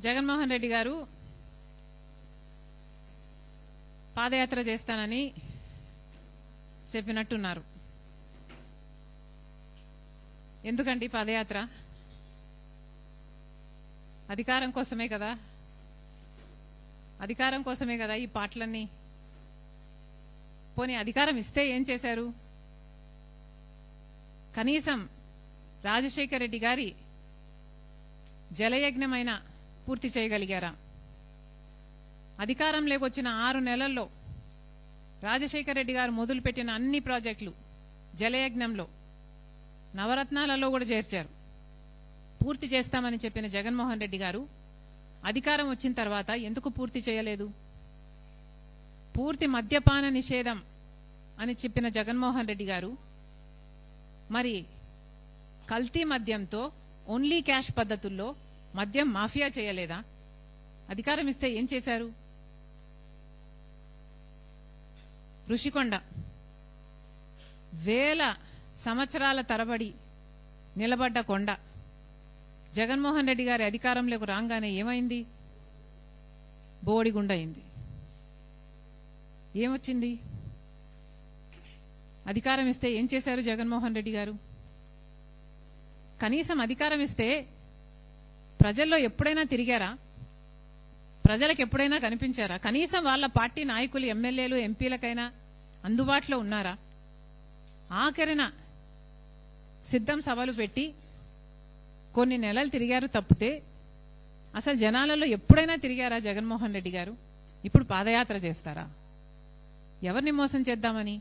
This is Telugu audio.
జగన్మోహన్ రెడ్డి గారు పాదయాత్ర చేస్తానని చెప్పినట్టున్నారు. ఎందుకండి పాదయాత్ర? అధికారం కోసమే కదా, అధికారం కోసమే కదా ఈ పాటలన్నీ. పోనీ అధికారం ఇస్తే ఏం చేశారు? కనీసం రాజశేఖర్ రెడ్డి గారి జలయజ్ఞమైన పూర్తి చేయగలిగారా? అధికారంలోకి వచ్చిన 6 నెలల్లో రాజశేఖర్ రెడ్డి గారు మొదలుపెట్టిన అన్ని ప్రాజెక్టులు జలయజ్ఞంలో నవరత్నాలలో కూడా చేర్చారు. పూర్తి చేస్తామని చెప్పిన జగన్మోహన్ రెడ్డి గారు అధికారం వచ్చిన తర్వాత ఎందుకు పూర్తి చేయలేదు? పూర్తి మద్యపాన నిషేధం అని చెప్పిన జగన్మోహన్ రెడ్డి గారు మరి కల్తీ మద్యంతో ఓన్లీ క్యాష్ పద్ధతుల్లో మద్యం మాఫియా చేయలేదా? అధికారం ఇస్తే ఏం చేశారు? ఋషికొండ వేల సంవత్సరాల తరబడి నిలబడ్డ కొండ జగన్మోహన్ రెడ్డి గారి అధికారంలోకి రాగానే ఏమైంది? బోడిగుండయింది. ఏమొచ్చింది? అధికారం ఇస్తే ఏం చేశారు జగన్మోహన్ రెడ్డి గారు? కనీసం అధికారం ఇస్తే ప్రజల్లో ఎప్పుడైనా తిరిగారా? ప్రజలకు ఎప్పుడైనా కనిపించారా? కనీసం వాళ్ళ పార్టీ నాయకులు, ఎమ్మెల్యేలు, ఎంపీలకైనా అందుబాటులో ఉన్నారా? ఆఖరిన సిద్ధం సభలు పెట్టి కొన్ని నెలలు తిరిగారు తప్పితే అసలు జనాలలో ఎప్పుడైనా తిరిగారా జగన్మోహన్ రెడ్డి గారు? ఇప్పుడు పాదయాత్ర చేస్తారా? ఎవరిని మోసం చేద్దామని?